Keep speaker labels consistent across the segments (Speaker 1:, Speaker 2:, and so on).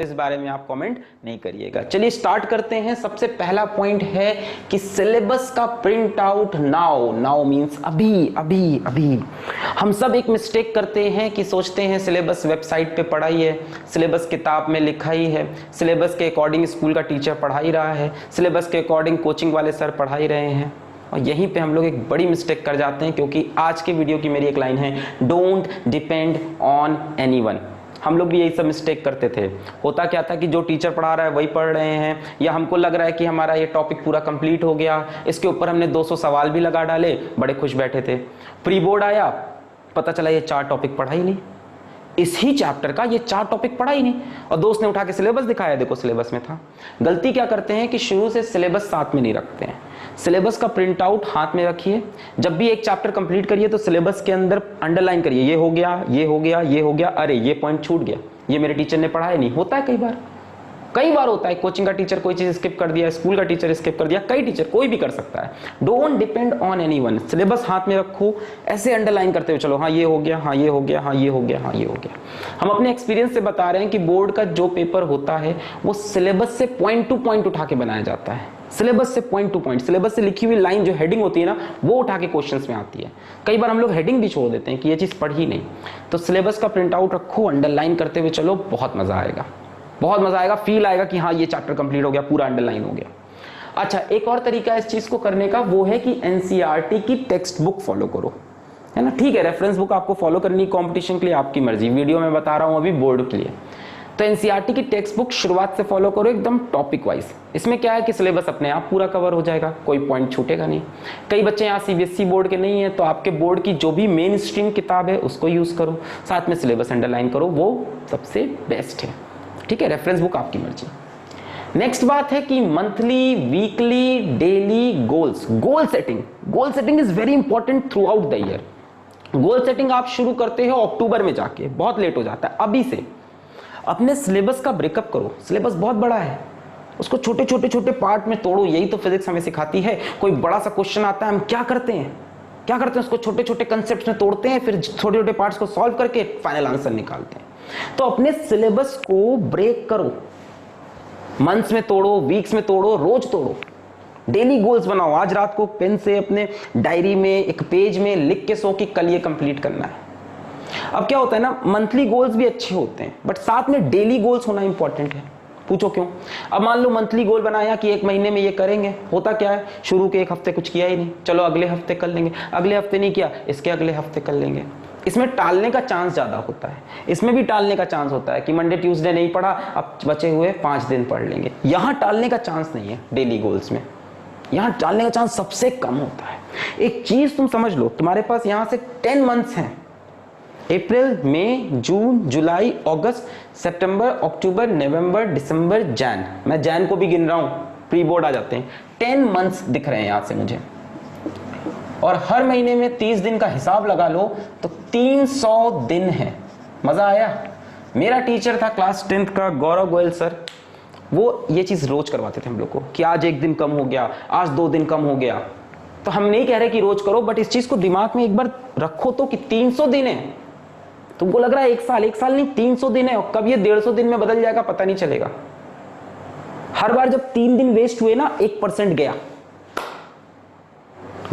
Speaker 1: इस बारे में आप कमेंट नहीं करिएगा। चलिए स्टार्ट करते हैं। सबसे पहला पॉइंट है कि सिलेबस का print out now. Now means अभी अभी अभी। हम सब एक मिस्टेक करते हैं कि सोचते हैं सिलेबस वेबसाइट पे पढ़ा ही है, सिलेबस किताब में लिखा ही है, सिलेबस के अकॉर्डिंग स्कूल का टीचर पढ़ा ही रहा है, सिलेबस के अकॉर्डिंग कोचिंग वाले सर पढ़ा ही रहे हैं। और यहीं पे हम लोग एक बड़ी मिस्टेक कर जाते हैं, क्योंकि आज के वीडियो की मेरी एक लाइन है, डोंट डिपेंड ऑन एनीवन। हम लोग भी यही सब मिस्टेक करते थे। होता क्या था कि जो टीचर पढ़ा रहा है वही पढ़ रहे हैं, या हमको लग रहा है कि हमारा ये टॉपिक पूरा कंप्लीट हो गया, इसके ऊपर हमने 200 सवाल भी लगा डाले, बड़े खुश बैठे थे। प्री बोर्ड आया, पता चला ये 4 टॉपिक पढ़ा ही नहीं, इस ही चैप्टर का ये 4 टॉपिक पढ़ा ही नहीं, और दोस्त ने उठा के सिलेबस दिखाया, देखो सिलेबस में था। गलती क्या करते हैं कि शुरू से सिलेबस साथ में नहीं रखते हैं। सिलेबस का प्रिंट आउट हाथ में रखिए, जब भी एक चैप्टर कंप्लीट करिए तो सिलेबस के अंदर अंडरलाइन करिए, ये हो गया, ये हो गया, ये हो गया, अरे ये पॉइंट छूट गया, ये मेरे टीचर ने पढ़ाया नहीं। होता है कई बार होता है, कोचिंग का टीचर कोई चीज स्किप कर दिया, स्कूल का टीचर स्किप कर दिया, कई टीचर, कोई भी कर सकता है। Don't depend on anyone. Syllabus हाथ में रखो, ऐसे अंडरलाइन करते हुए चलो, हाँ ये हो गया, हाँ ये हो गया, हाँ ये हो गया, हाँ ये हो गया। हम अपने एक्सपीरियंस से बता रहे हैं कि बोर्ड का जो पेपर होता है वो सिलेबस से पॉइंट टू पॉइंट उठा के बनाया जाता है। सिलेबस से पॉइंट टू पॉइंट, सिलेबस से लिखी हुई लाइन जो हेडिंग होती है ना, वो उठा के क्वेश्चंस में आती है। कई बार हम लोग हेडिंग भी छोड़ देते हैं कि ये चीज पढ़ी नहीं। तो सिलेबस का प्रिंट आउट रखो, अंडरलाइन करते हुए चलो, बहुत मजा आएगा, बहुत मजा आएगा, फील आएगा कि हाँ ये चैप्टर कंप्लीट हो गया, पूरा अंडरलाइन हो गया। अच्छा, एक और तरीका है इस चीज को करने का, वो है कि एनसीईआरटी की टेक्स्ट बुक फॉलो करो, है ना। ठीक है, रेफरेंस बुक आपको फॉलो करनी कंपटीशन के लिए, आपकी मर्जी, वीडियो में बता रहा हूं अभी बोर्ड के लिए। तो एनसीईआरटी की टेक्स्ट बुक शुरुआत से फॉलो करो, एकदम टॉपिक वाइज। इसमें क्या है कि सिलेबस अपने आप पूरा कवर हो जाएगा, कोई पॉइंट छूटेगा नहीं। कई बच्चे यहाँ सीबीएसई बोर्ड के नहीं है, तो आपके बोर्ड की जो भी मेन स्ट्रीम किताब है उसको यूज करो, साथ में सिलेबस अंडरलाइन करो, वो सबसे बेस्ट है। ठीक है, रेफरेंस बुक आपकी मर्जी। नेक्स्ट बात है कि monthly, weekly, daily goals. Goal setting is very important through out the year. Goal setting आप शुरू करते हो अक्टूबर में जाके, बहुत लेट हो जाता है। अभी से अपने सिलेबस का ब्रेकअप करो। सिलेबस बहुत बड़ा है, उसको छोटे छोटे छोटे पार्ट में तोड़ो। यही तो फिजिक्स हमें सिखाती है। कोई बड़ा सा क्वेश्चन आता है, हम क्या करते हैं उसको छोटे छोटे कंसेप्ट में तोड़ते हैं, फिर छोटे छोटे पार्ट्स को सॉल्व करके फाइनल आंसर निकालते हैं। तो अपने सिलेबस को ब्रेक करो, मंथ्स में तोड़ो, वीक्स में तोड़ो, रोज तोड़ो। डेली गोल्स बनाओ। आज रात को पेन से अपने डायरी में एक पेज में लिख के सो कि कल ये कंप्लीट करना है। अब क्या होता है ना, मंथली गोल्स भी अच्छे होते हैं, बट साथ में डेली गोल्स होना इंपॉर्टेंट है। पूछो क्यों? अब मान लो मंथली गोल बनाया कि 1 महीने में ये करेंगे, होता क्या है, शुरू के 1 हफ्ते कुछ किया ही नहीं, चलो अगले हफ्ते कर लेंगे, अगले हफ्ते नहीं किया, इसके अगले हफ्ते कर लेंगे। इसमें टालने का चांस ज्यादा होता है। इसमें भी टालने का चांस होता है कि मंडे ट्यूसडे नहीं पढ़ा, अब बचे हुए 5 दिन पढ़ लेंगे। यहां टालने का चांस नहीं है डेली गोल्स में, यहां टालने का चांस सबसे कम होता है। एक चीज तुम समझ लो, तुम्हारे पास यहां से 10 मंथ्स हैं, अप्रैल, मई, जून, जुलाई, अगस्त, सितंबर, अक्टूबर, नवंबर, दिसंबर, जैन। मैं जैन को भी गिन रहा हूं, प्री बोर्ड आ जाते हैं। 10 मंथ्स दिख रहे हैं यहां से मुझे, और हर महीने में 30 दिन का हिसाब लगा लो तो 300 दिन है। मजा आया? मेरा टीचर था क्लास 10th का गौरव गोयल सर, वो ये चीज रोज करवाते थे हम लोग को कि आज 1 दिन कम हो गया, आज 2 दिन कम हो गया। तो हम नहीं कह रहे कि रोज करो, बट इस चीज को दिमाग में एक बार रखो तो कि 300 दिन है। तुमको लग रहा है 1 साल नहीं, 300 दिन है, और कब ये 150 दिन में बदल जाएगा पता नहीं चलेगा। हर बार जब 3 दिन वेस्ट हुए ना, 1% गया।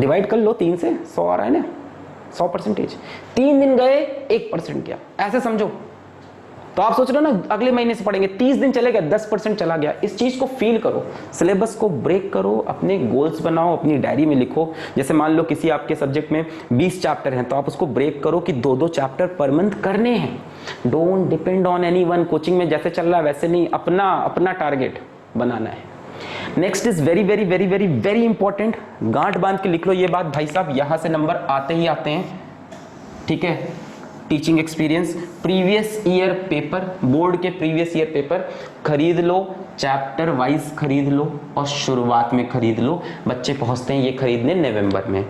Speaker 1: डिवाइड कर लो 3 से, 100 आ रहा है ना, 100%। 3 दिन गए, 1% गया, ऐसे समझो। तो आप सोच रहे हो ना अगले महीने से पढ़ेंगे, 30 दिन चले गए, 10% चला गया। इस चीज को फील करो, सिलेबस को ब्रेक करो, अपने गोल्स बनाओ, अपनी डायरी में लिखो। जैसे मान लो किसी आपके सब्जेक्ट में 20 चैप्टर हैं, तो आप उसको ब्रेक करो कि 2-2 चैप्टर पर मंथ करने हैं। Don't depend on anyone. Coaching में जैसे चल रहा है वैसे नहीं, अपना टारगेट बनाना है। Next is very very very very very important. गांठ बांध के लिख लो ये बात भाई साहब, यहां से नंबर आते ही आते हैं। ठीक है, teaching experience, previous year paper, board के प्रीवियस ईयर पेपर खरीद लो, चैप्टर वाइज खरीद लो, और शुरुआत में खरीद लो। बच्चे पहुंचते हैं ये खरीदने नवंबर में।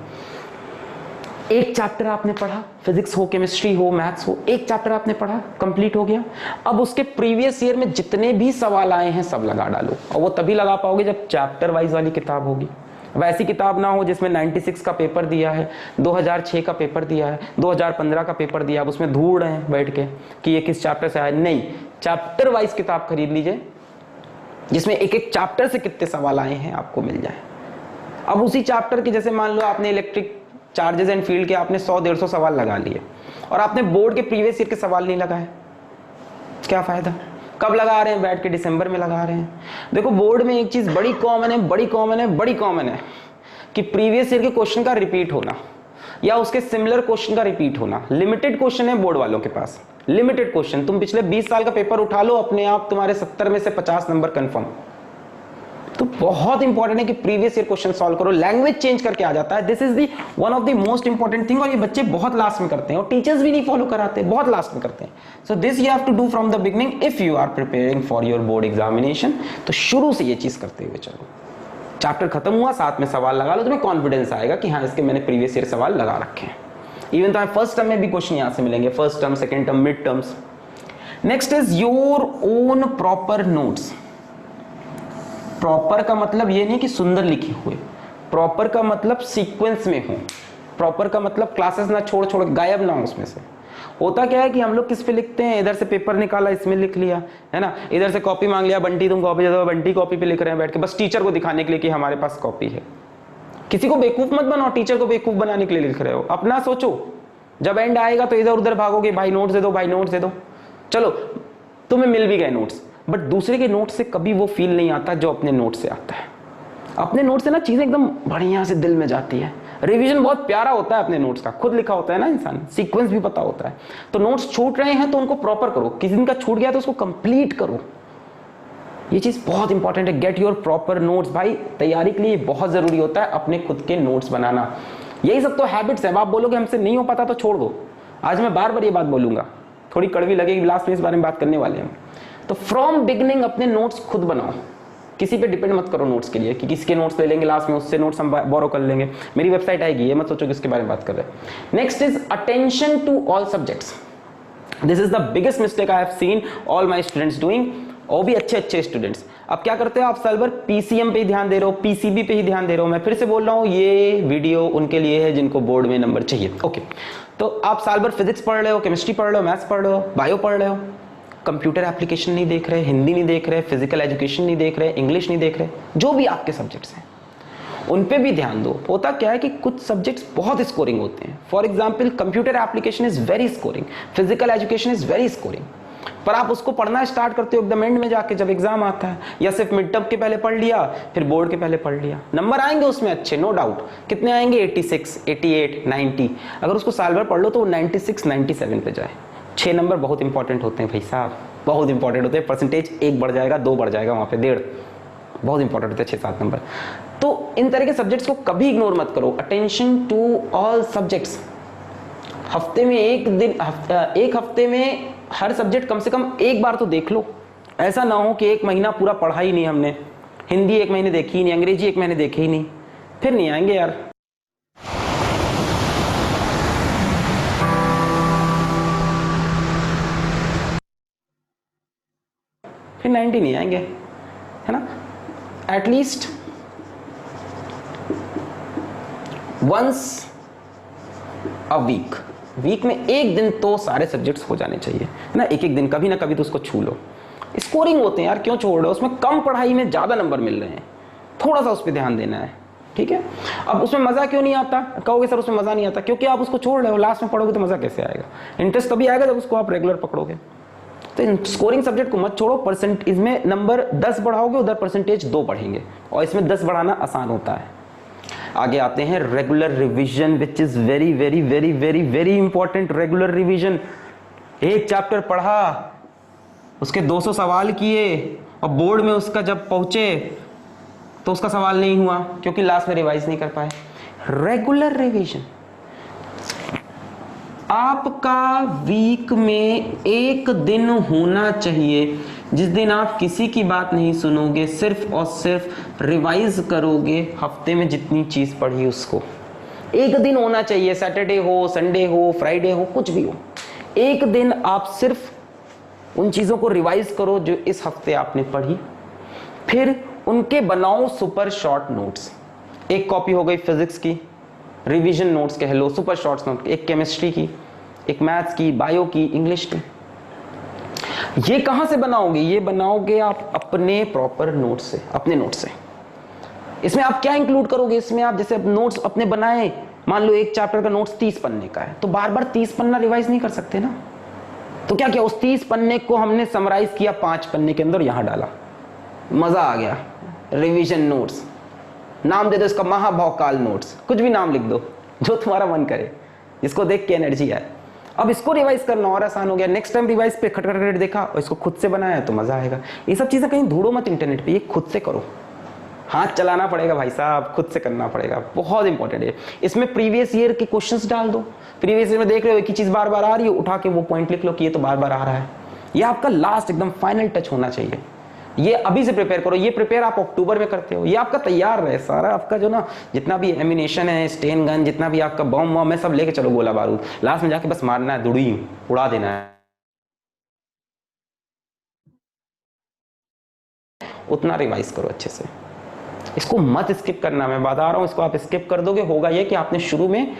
Speaker 1: एक चैप्टर आपने पढ़ा, फिजिक्स हो, केमिस्ट्री हो, मैथ्स हो, एक चैप्टर आपने पढ़ा, कंप्लीट हो गया। अब उसके प्रीवियस ईयर में जितने भी सवाल आए हैं सब लगा डालो, और वो तभी लगा पाओगे जब चैप्टर वाइज वाली किताब होगी। वैसी किताब ना हो जिसमें 96 का पेपर दिया है, 2006 का पेपर दिया है, 2015 का पेपर दिया है, अब उसमें ढूंढ रहे हैं बैठ के कि ये किस चैप्टर से आया। नहीं, चैप्टर वाइज किताब खरीद लीजिए, जिसमें एक एक चैप्टर से कितने सवाल आए हैं आपको मिल जाए। अब उसी चैप्टर के, जैसे मान लो आपने इलेक्ट्रिक चार्जेस एंड फील्ड के आपने 100-150 सवाल लगा लिए और आपने बोर्ड के प्रीवियस ईयर के सवाल नहीं लगाए, क्या फायदा? कब लगा रहे हैं? बैठ के दिसंबर में लगा रहे हैं। देखो बोर्ड में एक चीज बड़ी कॉमन है कि प्रीवियस ईयर के क्वेश्चन का रिपीट होना या उसके सिमिलर क्वेश्चन का रिपीट होना। लिमिटेड क्वेश्चन है बोर्ड वालों के पास, लिमिटेड क्वेश्चन। तुम पिछले 20 साल का पेपर उठा लो, अपने आप तुम्हारे 70 में से 50 नंबर कंफर्म। तो बहुत इंपॉर्टेंट है कि प्रीवियस ईयर क्वेश्चन सॉल्व करो। लैंग्वेज चेंज करके आ जाता है, this is the one of the most important thing, और ये बच्चे बहुत लास्ट में करते हैं और टीचर्स भी नहीं फॉलो कराते, बहुत लास्ट में करते हैं। So this you have to do from the beginning if you are preparing for your board examination. तो शुरू से ये चीज करते हुए चलो, चैप्टर खत्म हुआ, साथ में सवाल लगा लो, तुम्हें कॉन्फिडेंस आएगा कि हाँ इसके मैंने प्रीवियस ईयर सवाल लगा रखे हैं। इवन तो फर्स्ट टर्म में भी क्वेश्चन यहां से मिलेंगे, first term, second term, mid terms. Next is your own proper notes. Proper का मतलब ये नहीं कि सुंदर लिखे हुए, प्रॉपर का मतलब सीक्वेंस में हो, प्रॉपर का मतलब क्लासेस ना छोड़ छोड़ गायब ना हो उसमें से। होता क्या है कि हम लोग किस पे लिखते हैं, इधर से पेपर निकाला इसमें लिख लिया, है ना, इधर से कॉपी मांग लिया, बंटी तुम कॉपी दे दो, बंटी कॉपी पे लिख रहे हैं बैठ के, बस टीचर को दिखाने के लिए कि हमारे पास कॉपी है। किसी को बेवकूफ मत बनाओ, टीचर को बेवकूफ बनाने के लिए लिख रहे हो। अपना सोचो, जब एंड आएगा तो इधर उधर भागोगे, भाई नोट्स दे दो, भाई नोट्स दे दो। चलो तुम्हें मिल भी गए नोट्स, बट दूसरे के नोट से कभी वो फील नहीं आता जो अपने नोट से आता है। अपने नोट से ना चीजें एकदम बढ़िया से दिल में जाती है। रिवीजन बहुत प्यारा होता है अपने नोट्स का, खुद लिखा होता है ना इंसान, सीक्वेंस भी पता होता है। तो नोट्स छूट रहे हैं तो उनको प्रॉपर करो, किसी दिन का छूट गया तो उसको कंप्लीट करो। ये चीज बहुत इंपॉर्टेंट है, गेट योर प्रॉपर नोट्स। भाई तैयारी के लिए बहुत जरूरी होता है अपने खुद के नोट्स बनाना। यही सब तो हैबिट्स है। आप बोलोगे हमसे नहीं हो पाता तो छोड़ दो, आज मैं बार बार ये बात बोलूंगा, थोड़ी कड़वी लगेगी, लास्ट में इस बारे में बात करने वाले हैं। तो फ्रॉम बिगनिंग अपने नोट्स खुद बनाओ, किसी पे डिपेंड मत करो नोट्स के लिए कि किसके नोट्स ले लेंगे लास्ट में, उससे नोट्स हम बोरो कर लेंगे। मेरी वेबसाइट आएगी, ये मत सोचो किसके बारे में बात कर रहे हैं। Next is attention to all subjects. This is the biggest mistake I have seen all my students doing, और भी अच्छे स्टूडेंट्स। अब क्या करते हो आप, साल भर पीसीएम पे ही ध्यान दे रहे हो, पीसीबी पे ही ध्यान दे रहे हो। मैं फिर से बोल रहा हूँ, ये वीडियो उनके लिए है जिनको बोर्ड में नंबर चाहिए। ओके, तो आप साल भर फिजिक्स पढ़ रहे हो, केमिस्ट्री पढ़ रहे हो, मैथ्स पढ़ रहे हो, बायो पढ़ रहे हो, कंप्यूटर एप्लीकेशन नहीं देख रहे, हिंदी नहीं देख रहे, फिजिकल एजुकेशन नहीं देख रहे, इंग्लिश नहीं देख रहे, जो भी आपके सब्जेक्ट्स हैं उन पे भी ध्यान दो। होता क्या है कि कुछ सब्जेक्ट्स बहुत स्कोरिंग होते हैं। For example computer application is very scoring, physical education is very scoring, पर आप उसको पढ़ना स्टार्ट करते हो एकदम एंड में जाके जब एग्जाम आता है, या सिर्फ मिड टर्म के पहले पढ़ लिया फिर बोर्ड के पहले पढ़ लिया। नंबर आएंगे उसमें अच्छे, नो डाउट। कितने आएंगे? 86, 88, 90। अगर उसको साल भर पढ़ लो तो वो 96, 97 पे जाए। 6 नंबर बहुत इंपॉर्टेंट होते हैं भाई साहब, बहुत इंपॉर्टेंट होते हैं। परसेंटेज 1 बढ़ जाएगा, 2 बढ़ जाएगा, वहां पे 1.5 बहुत इंपॉर्टेंट होते हैं, 6-7 नंबर। तो इन तरह के सब्जेक्ट्स को कभी इग्नोर मत करो। Attention to all subjects. हफ्ते में एक हफ्ते में हर सब्जेक्ट कम से कम एक बार तो देख लो। ऐसा ना हो कि 1 महीना पूरा पढ़ा ही नहीं हमने, हिंदी 1 महीने देखी ही नहीं, अंग्रेजी 1 महीने देखी ही नहीं, फिर नहीं आएंगे यार। फिर 90 नहीं आएंगे, है ना। एटलीस्ट वंस अ वीक में एक दिन तो सारे सब्जेक्ट्स हो जाने चाहिए, है ना। एक दिन कभी ना कभी तो उसको छू लो। स्कोरिंग होते हैं यार, क्यों छोड़ रहे हो? उसमें कम पढ़ाई में ज्यादा नंबर मिल रहे हैं, थोड़ा सा उस पर ध्यान देना है, ठीक है। अब उसमें मजा क्यों नहीं आता? कहोगे सर उसमें मजा नहीं आता, क्योंकि आप उसको छोड़ रहे हो। लास्ट में पढ़ोगे तो मजा कैसे आएगा? इंटरेस्ट तभी आएगा जब उसको आप रेगुलर पकड़ोगे। तो स्कोरिंग सब्जेक्ट को मत छोड़ो। परसेंट इसमें नंबर 10 बढ़ाओगे, उधर परसेंटेज 2 बढ़ेंगे, और इसमें 10 बढ़ाना आसान होता है। आगे आते हैं regular revision, which is very very very very very important. Regular revision, एक चैप्टर पढ़ा, उसके 200 सवाल किए, और बोर्ड में उसका जब पहुंचे तो उसका सवाल नहीं हुआ क्योंकि लास्ट में रिवाइज नहीं कर पाए। रेगुलर रिवीजन, आपका वीक में एक दिन होना चाहिए जिस दिन आप किसी की बात नहीं सुनोगे, सिर्फ और सिर्फ रिवाइज करोगे हफ्ते में जितनी चीज पढ़ी उसको। एक दिन होना चाहिए, सैटरडे हो, संडे हो, फ्राइडे हो, कुछ भी हो, एक दिन आप सिर्फ उन चीजों को रिवाइज करो जो इस हफ्ते आपने पढ़ी। फिर उनके बनाओ सुपर शॉर्ट नोट्स। एक कॉपी हो गई फिजिक्स की, रिवीजन नोट्स कह लो, सुपर शॉर्ट्स नोट, एक केमिस्ट्री की, एक मैथ्स की, बायो की, इंग्लिश की। ये कहां से बनाओगे? ये बनाओगे आप अपने प्रॉपर नोट से, अपने नोट से। इसमें आप क्या इंक्लूड करोगे? इसमें आप जैसे नोट्स अपने बनाए, मान लो एक चैप्टर का नोट्स 30 पन्ने का है, तो बार बार 30 पन्ना रिवाइज नहीं कर सकते ना। तो क्या किया, उस 30 पन्ने को हमने समराइज किया 5 पन्ने के अंदर, यहां डाला, मजा आ गया। रिवीजन नोट्स, नाम दे दो इसका महाभौकाल नोट्स, कुछ भी नाम लिख दो जो तुम्हारा मन करे, जिसको देख के एनर्जी आए। अब इसको रिवाइज करना और आसान हो गया। नेक्स्ट टाइम रिवाइज पे खटखट देखा और इसको खुद से बनाया तो मजा आएगा। ये सब चीजें कहीं ढूंढो मत इंटरनेट पे, ये खुद से करो। हाथ चलाना पड़ेगा भाई साहब, खुद से करना पड़ेगा, बहुत इंपॉर्टेंट है। इसमें प्रीवियस ईयर के क्वेश्चंस डाल दो, प्रीवियस ईयर में देख रहे हो एक ही चीज बार बार आ रही है, उठा के वो पॉइंट लिख लो कि ये तो बार बार आ रहा है। ये आपका लास्ट एकदम फाइनल टच होना चाहिए। ये अभी से प्रिपेयर करो। ये प्रिपेयर आप अक्टूबर में करते हो, ये आपका तैयार रहे सारा, आपका जो ना जितना भी एमिनेशन है, स्टेन गन, जितना भी आपका बम वम है, सब लेके चलो, गोला बारूद, लास्ट में जाके बस मारना है, दुड़ी उड़ा देना है। उतना रिवाइज करो अच्छे से, इसको मत स्किप करना। मैं बता रहा हूं, इसको आप स्किप कर दोगे, होगा ये कि आपने शुरू में